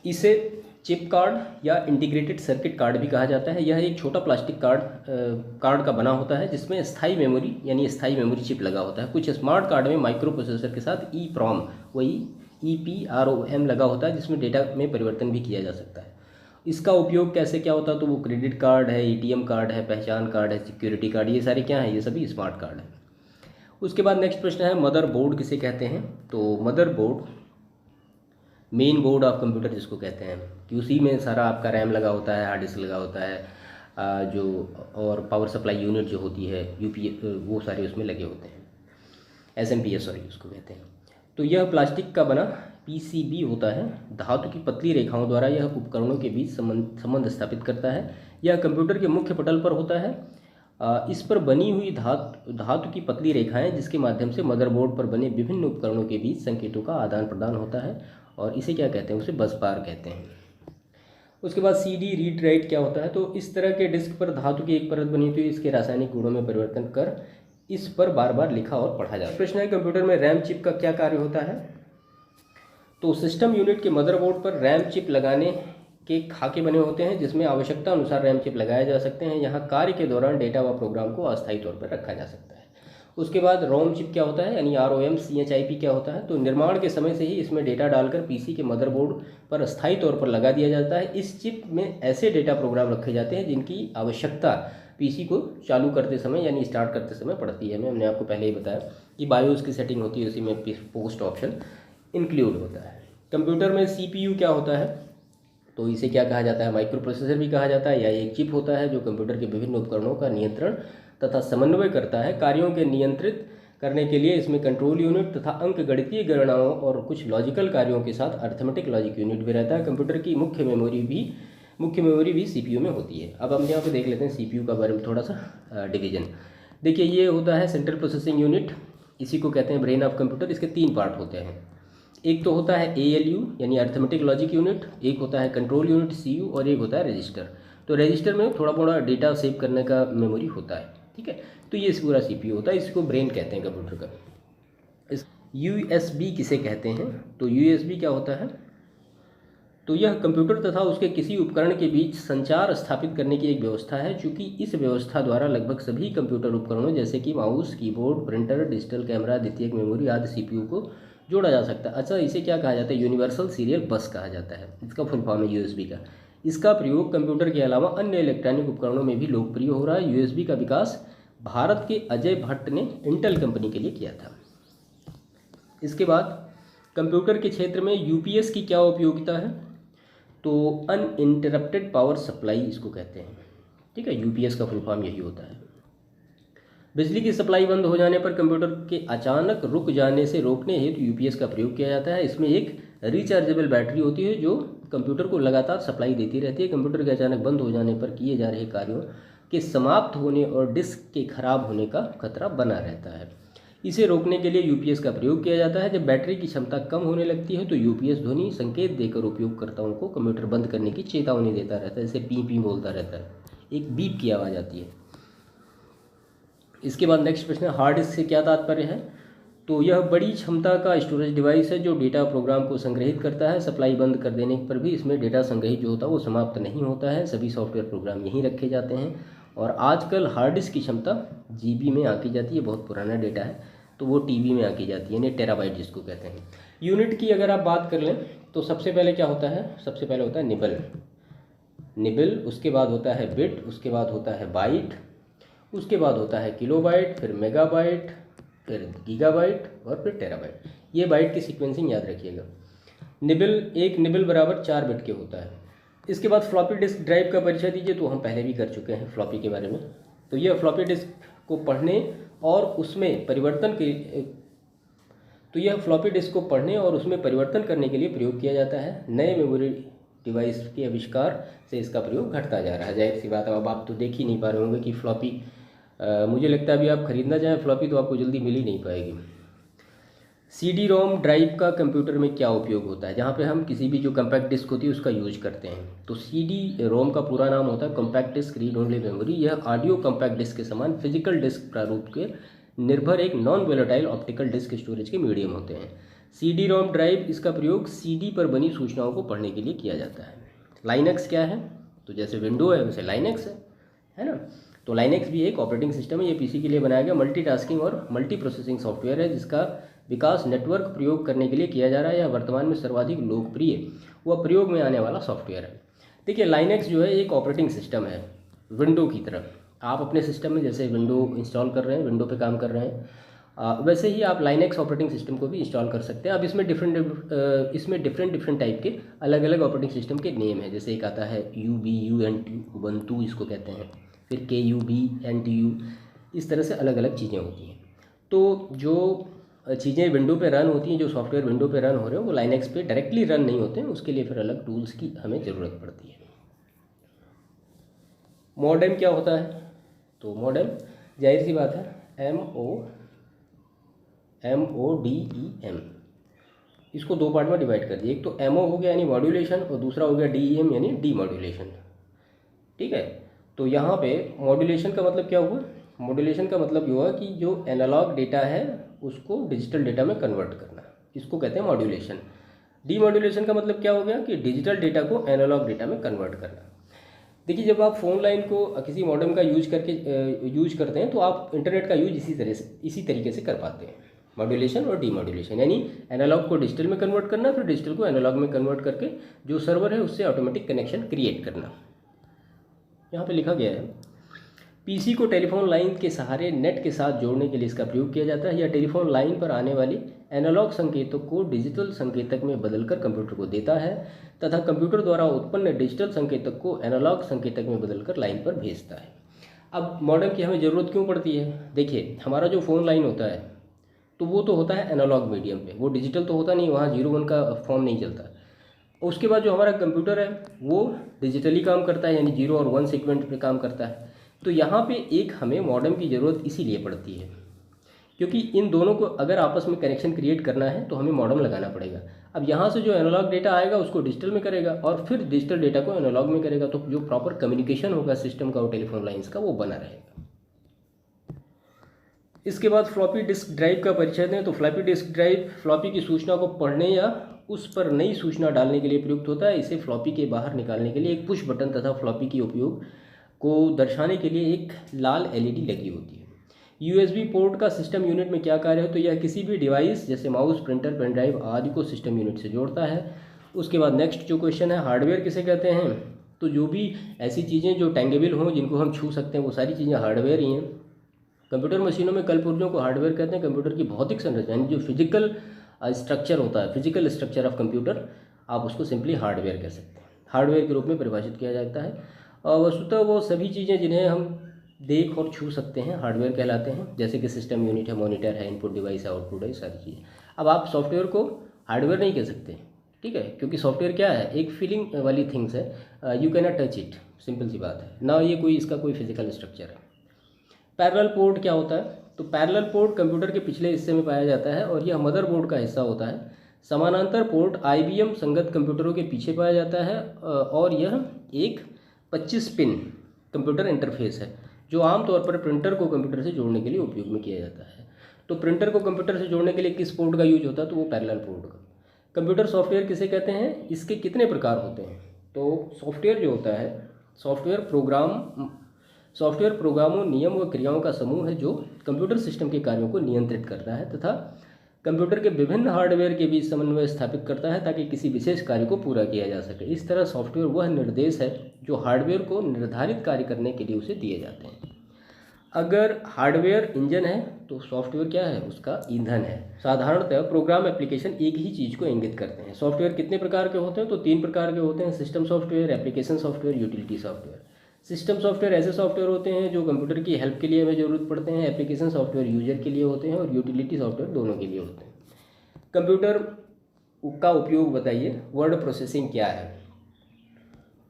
इसे चिप कार्ड या इंटीग्रेटेड सर्किट कार्ड भी कहा जाता है। यह एक छोटा प्लास्टिक कार्ड का बना होता है जिसमें स्थायी मेमोरी यानी स्थायी मेमोरी चिप लगा होता है। कुछ स्मार्ट कार्ड में माइक्रो प्रोसेसर के साथ EEPROM वही EEPROM लगा होता है जिसमें डेटा में परिवर्तन भी किया जा सकता है। इसका उपयोग कैसे क्या होता है तो वो क्रेडिट कार्ड है, ATM कार्ड है, पहचान कार्ड है, सिक्योरिटी कार्ड, ये सारे क्या हैं, ये सभी स्मार्ट कार्ड है। उसके बाद नेक्स्ट प्रश्न है, मदर बोर्ड किसे कहते हैं। तो mother board main board of computer जिसको कहते हैं, कि उसी में सारा आपका रैम लगा होता है, हार्ड डिस्क लगा होता है जो, और पावर सप्लाई यूनिट जो होती है UPS, वो सारे उसमें लगे होते हैं। SMPS सॉरी उसको कहते हैं। तो यह प्लास्टिक का बना PCB होता है। धातु की पतली रेखाओं द्वारा यह उपकरणों के बीच संबंध स्थापित करता है। यह कंप्यूटर के मुख्य पटल पर होता है। इस पर बनी हुई धातु की पतली रेखाएं जिसके माध्यम से मदरबोर्ड पर बने विभिन्न उपकरणों के बीच संकेतों का आदान प्रदान होता है, और इसे क्या कहते हैं, उसे बस बार कहते हैं। उसके बाद CD रीड राइट क्या होता है, तो इस तरह के डिस्क पर धातु की एक परत बनी हुई है, इसके रासायनिक गुणों में परिवर्तन कर इस पर बार बार लिखा और पढ़ा जाता है। प्रश्न है, कंप्यूटर में रैम चिप का क्या कार्य होता है। तो सिस्टम यूनिट के मदरबोर्ड पर रैम चिप लगाने के खाके बने होते हैं जिसमें आवश्यकता अनुसार रैम चिप लगाए जा सकते हैं। यहाँ कार्य के दौरान डेटा व प्रोग्राम को अस्थायी तौर पर रखा जा सकता है। उसके बाद रोम चिप क्या होता है यानी ROM CHIP क्या होता है, तो निर्माण के समय से ही इसमें डेटा डालकर PC के मदरबोर्ड पर अस्थायी तौर पर लगा दिया जाता है। इस चिप में ऐसे डेटा प्रोग्राम रखे जाते हैं जिनकी आवश्यकता PC को चालू करते समय यानी स्टार्ट करते समय पड़ती है। मैंने आपको पहले ही बताया कि बायोस की सेटिंग होती है, उसी में पोस्ट ऑप्शन इंक्लूड होता है। कंप्यूटर में CPU क्या होता है, तो इसे क्या कहा जाता है, माइक्रो प्रोसेसर भी कहा जाता है। या एक चिप होता है जो कंप्यूटर के विभिन्न उपकरणों का नियंत्रण तथा समन्वय करता है। कार्यों के नियंत्रित करने के लिए इसमें कंट्रोल यूनिट तथा अंकगणितीय गणनाओं और कुछ लॉजिकल कार्यों के साथ अर्थमेटिक लॉजिक यूनिट भी रहता है। कंप्यूटर की मुख्य मेमोरी भी मुख्य मेमोरी भी सीपीयू में होती है। अब हम यहाँ पे देख लेते हैं सीपीयू का बारे में थोड़ा सा डिवीजन। देखिए ये होता है सेंट्रल प्रोसेसिंग यूनिट, इसी को कहते हैं ब्रेन ऑफ कंप्यूटर। इसके 3 पार्ट होते हैं। एक तो होता है ALU यानी अर्थमेटिक लॉजिक यूनिट, एक होता है कंट्रोल यूनिट CU, और एक होता है रजिस्टर। तो रजिस्टर में थोड़ा मोड़ा डेटा सेव करने का मेमोरी होता है, ठीक है। तो ये पूरा CPU होता है, इसको ब्रेन कहते हैं कंप्यूटर का। इस USB किसे कहते हैं? तो USB क्या होता है? तो यह कंप्यूटर तथा उसके किसी उपकरण के बीच संचार स्थापित करने की एक व्यवस्था है, चूँकि इस व्यवस्था द्वारा लगभग सभी कंप्यूटर उपकरणों जैसे कि mouse, keyboard, printer, digital camera, द्वितीयक मेमोरी आदि CPU को जोड़ा जा सकता है। अच्छा, इसे क्या कहा जाता है? यूनिवर्सल सीरियल बस कहा जाता है, इसका फुल फॉर्म है USB का। इसका प्रयोग कंप्यूटर के अलावा अन्य इलेक्ट्रॉनिक उपकरणों में भी लोकप्रिय हो रहा है। USB का विकास भारत के अजय भट्ट ने इंटेल कंपनी के लिए किया था। इसके बाद कंप्यूटर के क्षेत्र में UPS की क्या उपयोगिता है? तो अनइंटरप्टेड पावर सप्लाई इसको कहते हैं, ठीक है। UPS का फुल फॉर्म यही होता है। बिजली की सप्लाई बंद हो जाने पर कंप्यूटर के अचानक रुक जाने से रोकने हेतु UPS का प्रयोग किया जाता है। इसमें एक रिचार्जेबल बैटरी होती है जो कंप्यूटर को लगातार सप्लाई देती रहती है। कंप्यूटर के अचानक बंद हो जाने पर किए जा रहे कार्यों के समाप्त होने और डिस्क के खराब होने का खतरा बना रहता है। इसे रोकने के लिए UPS का प्रयोग किया जाता है। जब बैटरी की क्षमता कम होने लगती है तो UPS ध्वनि संकेत देकर उपयोगकर्ताओं को कंप्यूटर बंद करने की चेतावनी देता रहता है। जैसे पी पी बोलता रहता है, एक बीप की आवाज़ आती है। इसके बाद नेक्स्ट प्रश्न है, हार्ड डिस्क से क्या तात्पर्य है? तो यह बड़ी क्षमता का स्टोरेज डिवाइस है जो डेटा प्रोग्राम को संग्रहित करता है। सप्लाई बंद कर देने पर भी इसमें डेटा संग्रहित जो होता है वो समाप्त नहीं होता है। सभी सॉफ्टवेयर प्रोग्राम यहीं रखे जाते हैं। और आजकल हार्ड डिस्क की क्षमता GB में आंकी जाती है, बहुत पुराना डेटा है तो वो TB में आंकी जाती है, यानी टेराबाइट जिसको कहते हैं। यूनिट की अगर आप बात कर लें तो सबसे पहले क्या होता है? सबसे पहले होता है निबल, उसके बाद होता है बिट, उसके बाद होता है बाइट, उसके बाद होता है किलोबाइट, फिर मेगाबाइट, फिर गीगाबाइट और फिर टेराबाइट। ये बाइट की सीक्वेंसिंग याद रखिएगा। एक निबल बराबर 4 बिट के होता है। इसके बाद फ्लॉपी डिस्क ड्राइव का परिचय दीजिए। तो हम पहले भी कर चुके हैं फ्लॉपी के बारे में। तो यह फ्लॉपी डिस्क को पढ़ने और उसमें परिवर्तन करने के लिए प्रयोग किया जाता है। नए मेमोरी डिवाइस के आविष्कार से इसका प्रयोग घटता जा रहा है। जाहिर सी बात है, अब आप तो देख ही नहीं पा रहे होंगे कि फ्लॉपी, मुझे लगता है अभी आप खरीदना चाहें फ्लॉपी तो आपको जल्दी मिल ही नहीं पाएगी। CD-ROM ड्राइव का कंप्यूटर में क्या उपयोग होता है? जहाँ पे हम किसी भी जो कम्पैक्ट डिस्क होती है उसका यूज करते हैं। तो CD-ROM का पूरा नाम होता है compact disc read only memory. यह ऑडियो कॉम्पैक्ट डिस्क के समान फिजिकल डिस्क प्रारूप के निर्भर एक non volatile optical disc storage के मीडियम होते हैं। CD-ROM ड्राइव, इसका प्रयोग CD पर बनी सूचनाओं को पढ़ने के लिए किया जाता है। लाइनक्स क्या है? तो जैसे विंडो है वैसे लाइनक्स है ना। तो लाइनक्स भी एक ऑपरेटिंग सिस्टम है। ये PC के लिए बनाया गया मल्टीटास्किंग और मल्टी प्रोसेसिंग सॉफ्टवेयर है जिसका विकास नेटवर्क प्रयोग करने के लिए किया जा रहा है। यह वर्तमान में सर्वाधिक लोकप्रिय व प्रयोग में आने वाला सॉफ्टवेयर है। देखिए लाइनक्स जो है एक ऑपरेटिंग सिस्टम है विंडो की तरह। आप अपने सिस्टम में जैसे विंडो इंस्टॉल कर रहे हैं, विंडो पे काम कर रहे हैं, वैसे ही आप लाइनक्स ऑपरेटिंग सिस्टम को भी इंस्टॉल कर सकते हैं। अब इसमें डिफरेंट टाइप के अलग अलग ऑपरेटिंग सिस्टम के नेम है। जैसे एक आता है उबंटू इसको कहते हैं, फिर KUBNTU, इस तरह से अलग अलग चीज़ें होती हैं। तो जो चीज़ें विंडो पे रन होती हैं, जो सॉफ्टवेयर विंडो पे रन हो रहे हैं वो लाइनक्स पे डायरेक्टली रन नहीं होते हैं, उसके लिए फिर अलग टूल्स की हमें ज़रूरत पड़ती है। मॉडेम क्या होता है? तो मॉडेम जाहिर सी बात है MODEM, इसको 2 पार्ट में डिवाइड कर दिए। एक तो MO हो गया यानी मॉड्यूलेशन और दूसरा हो गया DEM यानी डीमॉड्यूलेशन, ठीक है। तो यहाँ पे मॉड्यूलेशन का मतलब क्या हुआ? मॉड्यूलेशन का मतलब ये हुआ कि जो एनालॉग डेटा है उसको डिजिटल डेटा में कन्वर्ट करना, इसको कहते हैं मॉड्यूलेशन। डीमॉड्यूलेशन का मतलब क्या हो गया कि डिजिटल डेटा को एनालॉग डेटा में कन्वर्ट करना। देखिए जब आप फ़ोन लाइन को किसी मॉडेम का यूज करते हैं तो आप इंटरनेट का यूज इसी तरीके से कर पाते हैं। मॉड्यूलेशन और डीमॉड्यूलेशन यानी एनालॉग को डिजिटल में कन्वर्ट करना, फिर डिजिटल को एनालॉग में कन्वर्ट करके जो सर्वर है उससे ऑटोमेटिक कनेक्शन क्रिएट करना। यहाँ पे लिखा गया है PC को टेलीफोन लाइन के सहारे नेट के साथ जोड़ने के लिए इसका प्रयोग किया जाता है। यह टेलीफोन लाइन पर आने वाली एनालॉग संकेतों को डिजिटल संकेतक में बदलकर कंप्यूटर को देता है तथा कंप्यूटर द्वारा उत्पन्न डिजिटल संकेतक को एनालॉग संकेतक में बदलकर लाइन पर भेजता है। अब मॉडेम की हमें ज़रूरत क्यों पड़ती है? देखिए हमारा जो फ़ोन लाइन होता है तो वो तो होता है एनालॉग मीडियम पे, वो डिजिटल तो होता नहीं, वहाँ 0-1 का फॉर्म नहीं चलता। उसके बाद जो हमारा कंप्यूटर है वो डिजिटली काम करता है, यानी 0 और 1 सीक्वेंस पे काम करता है। तो यहाँ पे एक हमें मॉडेम की ज़रूरत इसीलिए पड़ती है क्योंकि इन दोनों को अगर आपस में कनेक्शन क्रिएट करना है तो हमें मॉडेम लगाना पड़ेगा। अब यहाँ से जो एनालॉग डेटा आएगा उसको डिजिटल में करेगा और फिर डिजिटल डेटा को एनालॉग में करेगा, तो जो प्रॉपर कम्युनिकेशन होगा सिस्टम का और टेलीफोन लाइन्स का वो बना रहेगा। इसके बाद फ्लॉपी डिस्क ड्राइव का परिचय दें। तो फ्लॉपी डिस्क ड्राइव फ्लॉपी की सूचना को पढ़ने या उस पर नई सूचना डालने के लिए प्रयुक्त होता है। इसे फ्लॉपी के बाहर निकालने के लिए एक पुश बटन तथा फ्लॉपी के उपयोग को दर्शाने के लिए एक लाल एलईडी लगी होती है। यूएसबी पोर्ट का सिस्टम यूनिट में क्या कार्य है? तो यह किसी भी डिवाइस जैसे माउस, प्रिंटर, पेन ड्राइव आदि को सिस्टम यूनिट से जोड़ता है। उसके बाद नेक्स्ट जो क्वेश्चन है, हार्डवेयर किसे कहते हैं? तो जो भी ऐसी चीज़ें जो टेंगेबल हों, जिनको हम छू सकते हैं, वो सारी चीज़ें हार्डवेयर ही हैं। कंप्यूटर मशीनों में कलपुर्जों को हार्डवेयर कहते हैं। कंप्यूटर की भौतिक संरचना यानी जो फिजिकल स्ट्रक्चर होता है, फिजिकल स्ट्रक्चर ऑफ कंप्यूटर, आप उसको सिंपली हार्डवेयर कह सकते हैं, हार्डवेयर के रूप में परिभाषित किया जाता है। और वस्तुतः वो सभी चीज़ें जिन्हें हम देख और छू सकते हैं हार्डवेयर कहलाते हैं, जैसे कि सिस्टम यूनिट है, मॉनिटर है, इनपुट डिवाइस है, आउटपुट है, सारी चीज़ें। अब आप सॉफ्टवेयर को हार्डवेयर नहीं कह सकते, ठीक है, क्योंकि सॉफ्टवेयर क्या है? एक फीलिंग वाली थिंग्स है, you can not touch it, simple सी बात है ना, ये कोई इसका कोई फिजिकल स्ट्रक्चर है। पैरेलल पोर्ट क्या होता है? तो पैरेलल पोर्ट कंप्यूटर के पिछले हिस्से में पाया जाता है और यह मदरबोर्ड का हिस्सा होता है। समानांतर पोर्ट आईबीएम संगत कंप्यूटरों के पीछे पाया जाता है और यह एक 25 पिन कंप्यूटर इंटरफेस है जो आमतौर पर प्रिंटर को कंप्यूटर से जोड़ने के लिए उपयोग में किया जाता है। तो प्रिंटर को कंप्यूटर से जोड़ने के लिए किस पोर्ट का यूज होता है? तो वो पैरेलल पोर्ट का। कंप्यूटर सॉफ्टवेयर किसे कहते हैं? इसके कितने प्रकार होते हैं? तो सॉफ्टवेयर जो होता है, सॉफ्टवेयर प्रोग्रामों, नियम व क्रियाओं का समूह है जो कंप्यूटर सिस्टम के कार्यों को नियंत्रित करता है तथा कंप्यूटर के विभिन्न हार्डवेयर के बीच समन्वय स्थापित करता है ताकि किसी विशेष कार्य को पूरा किया जा सके। इस तरह सॉफ्टवेयर वह निर्देश है जो हार्डवेयर को निर्धारित कार्य करने के लिए उसे दिए जाते हैं। अगर हार्डवेयर इंजन है तो सॉफ्टवेयर क्या है? उसका ईंधन है। साधारणतः प्रोग्राम एप्लीकेशन एक ही चीज़ को इंगित करते हैं। सॉफ्टवेयर कितने प्रकार के होते हैं? तो 3 प्रकार के होते हैं, system software, application software, utility software. System software ऐसे सॉफ्टवेयर होते हैं जो कंप्यूटर की हेल्प के लिए हमें ज़रूरत पड़ते हैं, एप्लीकेशन सॉफ्टवेयर यूजर के लिए होते हैं और यूटिलिटी सॉफ्टवेयर दोनों के लिए होते हैं। कंप्यूटर का उपयोग बताइए, वर्ड प्रोसेसिंग क्या है?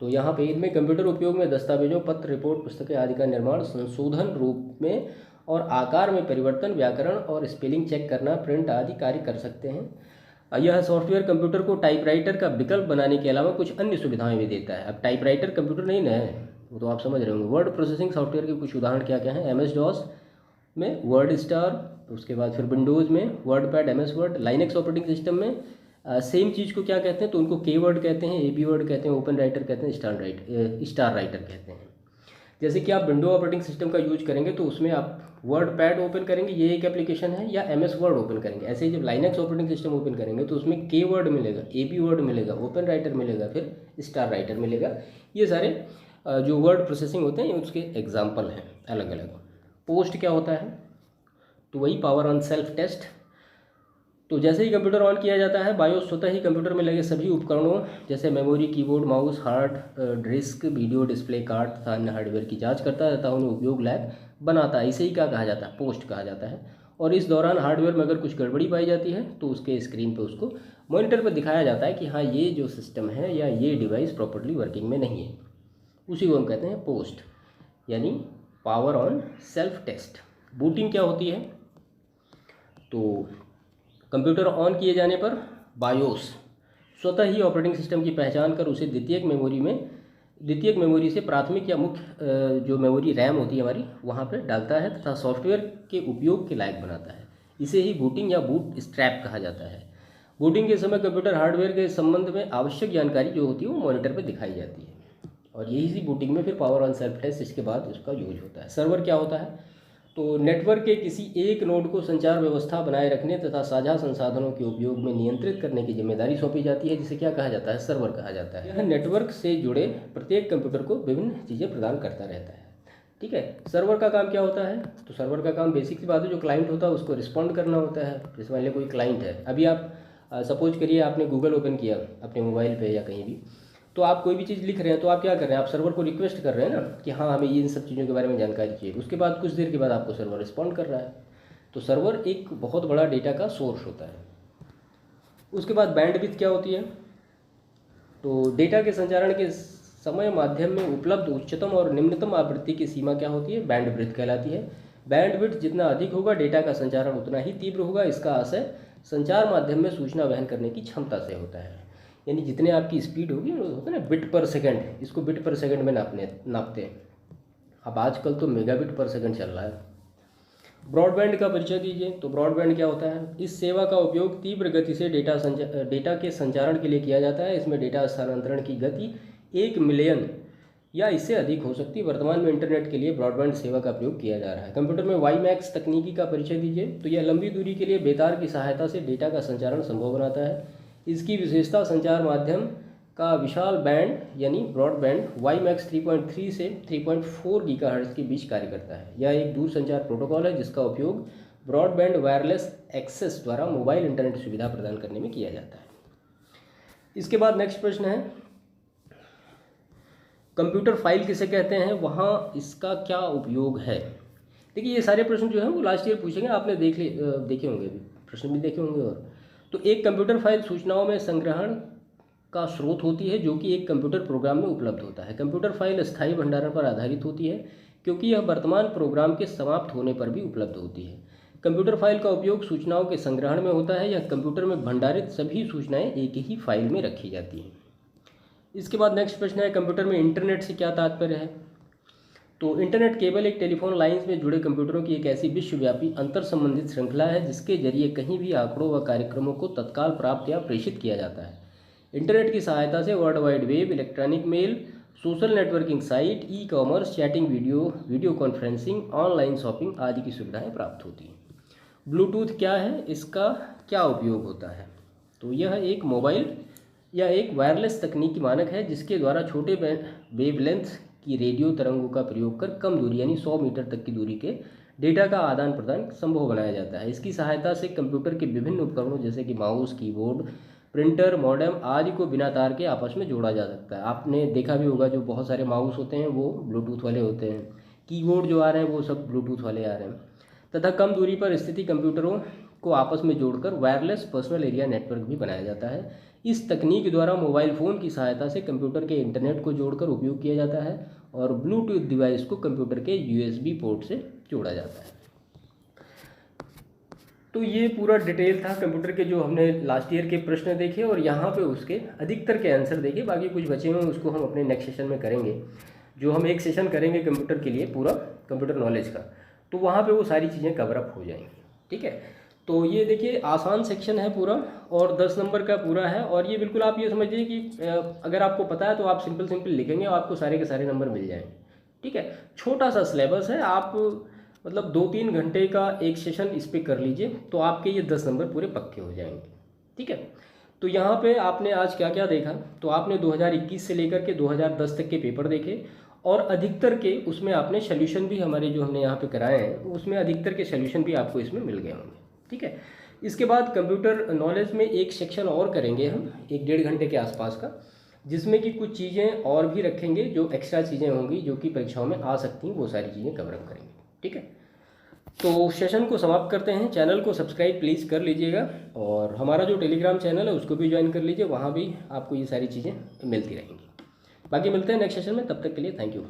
तो यहाँ पे इनमें कंप्यूटर उपयोग में दस्तावेजों, पत्र, रिपोर्ट, पुस्तकें आदि का निर्माण, संशोधन, रूप में और आकार में परिवर्तन, व्याकरण और स्पेलिंग चेक करना, प्रिंट आदि कार्य कर सकते हैं। यह सॉफ्टवेयर कंप्यूटर को टाइपराइटर का विकल्प बनाने के अलावा कुछ अन्य सुविधाएं भी देता है। अब टाइपराइटर कंप्यूटर नहीं ना है, वो तो आप समझ रहे होंगे। वर्ड प्रोसेसिंग सॉफ्टवेयर के कुछ उदाहरण क्या क्या हैं? MS-DOS में वर्ड स्टार, उसके बाद फिर विंडोज़ में word pad, MS word. Linux operating system में सेम चीज़ को क्या कहते हैं? तो उनको के वर्ड कहते हैं, AB वर्ड कहते हैं, ओपन राइटर कहते हैं, स्टार राइटर कहते हैं। जैसे कि आप विंडो ऑपरेटिंग सिस्टम का यूज करेंगे तो उसमें आप वर्ड पैड ओपन करेंगे, ये एक एप्लीकेशन है, या MS वर्ड ओपन करेंगे। ऐसे ही जब लाइनक्स ऑपरेटिंग सिस्टम ओपन करेंगे तो उसमें के वर्ड मिलेगा, AB वर्ड मिलेगा, ओपन राइटर मिलेगा, फिर स्टार राइटर मिलेगा। ये सारे जो वर्ड प्रोसेसिंग होते हैं उसके एग्जाम्पल हैं अलग अलग। पोस्ट क्या होता है? तो वही पावर ऑन सेल्फ टेस्ट। तो जैसे ही कंप्यूटर ऑन किया जाता है, बायोस स्वतः ही कंप्यूटर में लगे सभी उपकरणों जैसे memory, keyboard, mouse, hard disk, video display card तथा अन्य हार्डवेयर की जांच करता है तथा उन्हें उपयोग लायक बनाता है। इसे ही क्या कहा जाता है? पोस्ट कहा जाता है। और इस दौरान हार्डवेयर में अगर कुछ गड़बड़ी पाई जाती है तो उसके स्क्रीन पर उसको मॉनिटर पर दिखाया जाता है कि हाँ, ये जो सिस्टम है या ये डिवाइस प्रॉपर्ली वर्किंग में नहीं है। उसी को हम कहते हैं पोस्ट, यानी power on self test. Booting क्या होती है? तो कंप्यूटर ऑन किए जाने पर बायोस स्वतः ही ऑपरेटिंग सिस्टम की पहचान कर उसे द्वितीयक मेमोरी से प्राथमिक या मुख्य जो मेमोरी रैम होती है हमारी, वहाँ पर डालता है तथा सॉफ्टवेयर के उपयोग के लायक बनाता है। इसे ही बूटिंग या बूट स्ट्रैप कहा जाता है। बूटिंग के समय कंप्यूटर हार्डवेयर के संबंध में आवश्यक जानकारी जो होती है वो मॉनिटर पर दिखाई जाती है और यही सी बूटिंग में फिर पावर ऑन सेल्फ टेस्ट, इसके बाद उसका यूज होता है। सर्वर क्या होता है? तो नेटवर्क के किसी एक नोड को संचार व्यवस्था बनाए रखने तथा साझा संसाधनों के उपयोग में नियंत्रित करने की जिम्मेदारी सौंपी जाती है, जिसे क्या कहा जाता है? सर्वर कहा जाता है। यह नेटवर्क से जुड़े प्रत्येक कंप्यूटर को विभिन्न चीज़ें प्रदान करता रहता है। ठीक है, सर्वर का काम क्या होता है? तो सर्वर का काम बेसिक सी बात है, जो क्लाइंट होता है उसको रिस्पॉन्ड करना होता है। जैसे मान लिया कोई क्लाइंट है, अभी आप सपोज करिए आपने गूगल ओपन किया अपने मोबाइल पे या कहीं भी, तो आप कोई भी चीज़ लिख रहे हैं तो आप क्या कर रहे हैं? आप सर्वर को रिक्वेस्ट कर रहे हैं ना कि हाँ, हमें ये इन सब चीज़ों के बारे में जानकारी चाहिए। उसके बाद कुछ देर के बाद आपको सर्वर रिस्पॉन्ड कर रहा है। तो सर्वर एक बहुत बड़ा डेटा का सोर्स होता है। उसके बाद बैंडविड्थ क्या होती है? तो डेटा के संचारण के समय माध्यम में उपलब्ध उच्चतम और निम्नतम आवृत्ति की सीमा क्या होती है? बैंडविड्थ कहलाती है। बैंडविड्थ जितना अधिक होगा डेटा का संचारण उतना ही तीव्र होगा। इसका आशय संचार माध्यम में सूचना वहन करने की क्षमता से होता है। यानी जितने आपकी स्पीड होगी होता है ना बिट पर सेकंड, इसको बिट पर सेकंड में नापते हैं। अब आजकल तो मेगाबिट पर सेकंड चल रहा है। ब्रॉडबैंड का परिचय दीजिए। तो ब्रॉडबैंड क्या होता है? इस सेवा का उपयोग तीव्र गति से डेटा के संचारण के लिए किया जाता है। इसमें डेटा स्थानांतरण की गति 1 मिलियन या इससे अधिक हो सकती है। वर्तमान में इंटरनेट के लिए ब्रॉडबैंड सेवा का प्रयोग किया जा रहा है। कंप्यूटर में वाईमैक्स तकनीकी का परिचय दीजिए। तो यह लंबी दूरी के लिए बेतार की सहायता से डेटा का संचारण संभव बनाता है। इसकी विशेषता संचार माध्यम का विशाल बैंड यानी ब्रॉडबैंड वाईमैक्स 3.3 से 3.4 गीगाहर्ट्ज़ के बीच कार्य करता है। यह एक दूरसंचार प्रोटोकॉल है जिसका उपयोग ब्रॉडबैंड वायरलेस एक्सेस द्वारा मोबाइल इंटरनेट सुविधा प्रदान करने में किया जाता है। इसके बाद नेक्स्ट प्रश्न है, कंप्यूटर फाइल किसे कहते हैं, वहाँ इसका क्या उपयोग है? देखिए ये सारे प्रश्न जो हैं वो लास्ट ईयर पूछेंगे, आपने देखे होंगे, अभी प्रश्न भी देखे होंगे। और तो एक कंप्यूटर फाइल सूचनाओं में संग्रहण का स्रोत होती है जो कि एक कंप्यूटर प्रोग्राम में उपलब्ध होता है। कंप्यूटर फाइल स्थायी भंडारण पर आधारित होती है क्योंकि यह वर्तमान प्रोग्राम के समाप्त होने पर भी उपलब्ध होती है। कंप्यूटर फाइल का उपयोग सूचनाओं के संग्रहण में होता है। यह कंप्यूटर में भंडारित सभी सूचनाएं एक ही फाइल में रखी जाती हैं। इसके बाद नेक्स्ट प्रश्न है, कंप्यूटर में इंटरनेट से क्या तात्पर्य है? तो इंटरनेट केवल एक टेलीफोन लाइंस में जुड़े कंप्यूटरों की एक ऐसी विश्वव्यापी अंतर संबंधित श्रृंखला है जिसके जरिए कहीं भी आंकड़ों व कार्यक्रमों को तत्काल प्राप्त या प्रेषित किया जाता है। इंटरनेट की सहायता से World Wide Web, electronic mail, social networking site, e commerce, chatting, video conferencing, online shopping आदि की सुविधाएं प्राप्त होती हैं। ब्लूटूथ क्या है, इसका क्या उपयोग होता है? तो यह एक मोबाइल या एक वायरलेस तकनीकी मानक है जिसके द्वारा छोटे वेवलेंथ की रेडियो तरंगों का प्रयोग कर कम दूरी यानी 100 मीटर तक की दूरी के डेटा का आदान प्रदान संभव बनाया जाता है। इसकी सहायता से कंप्यूटर के विभिन्न उपकरणों जैसे कि माउस, कीबोर्ड, प्रिंटर, मॉडेम आदि को बिना तार के आपस में जोड़ा जा सकता है। आपने देखा भी होगा जो बहुत सारे माउस होते हैं वो ब्लूटूथ वाले होते हैं, कीबोर्ड जो आ रहे हैं वो सब ब्लूटूथ वाले आ रहे हैं। तथा कम दूरी पर स्थित कंप्यूटरों को आपस में जोड़कर वायरलेस पर्सनल एरिया नेटवर्क भी बनाया जाता है। इस तकनीक द्वारा मोबाइल फ़ोन की सहायता से कंप्यूटर के इंटरनेट को जोड़कर उपयोग किया जाता है और ब्लूटूथ डिवाइस को कंप्यूटर के यूएसबी पोर्ट से जोड़ा जाता है। तो ये पूरा डिटेल था कंप्यूटर के, जो हमने लास्ट ईयर के प्रश्न देखे और यहाँ पे उसके अधिकतर के आंसर देखे। बाकी कुछ बचे हुए उसको हम अपने नेक्स्ट सेशन में करेंगे। जो हम एक सेशन करेंगे कंप्यूटर के लिए पूरा कंप्यूटर नॉलेज का, तो वहाँ पे वो सारी चीज़ें कवर अप हो जाएंगी। ठीक है, तो ये देखिए आसान सेक्शन है पूरा और 10 नंबर का पूरा है। और ये बिल्कुल आप ये समझिए कि अगर आपको पता है तो आप सिंपल लिखेंगे और आपको सारे के सारे नंबर मिल जाएंगे। ठीक है, छोटा सा सिलेबस है, आप मतलब 2-3 घंटे का एक सेशन इस पर कर लीजिए तो आपके ये 10 नंबर पूरे पक्के हो जाएंगे। ठीक है, तो यहाँ पे आपने आज क्या क्या देखा, तो आपने 2021 से लेकर के 2010 तक के पेपर देखे और अधिकतर के उसमें आपने सोल्यूशन भी हमारे जो हमने यहाँ पे कराए हैं उसमें अधिकतर के सोल्यूशन भी आपको इसमें मिल गए होंगे। ठीक है, इसके बाद कंप्यूटर नॉलेज में एक सेक्शन और करेंगे हम 1-1.5 घंटे के आसपास का, जिसमें कि कुछ चीज़ें और भी रखेंगे जो एक्स्ट्रा चीज़ें होंगी जो कि परीक्षाओं में आ सकती हैं, वो सारी चीज़ें कवर अप करेंगे। ठीक है, तो सेशन को समाप्त करते हैं। चैनल को सब्सक्राइब प्लीज़ कर लीजिएगा और हमारा जो टेलीग्राम चैनल है उसको भी ज्वाइन कर लीजिए, वहाँ भी आपको ये सारी चीज़ें मिलती रहेंगी। बाकी मिलते हैं नेक्स्ट सेशन में, तब तक के लिए थैंक यू।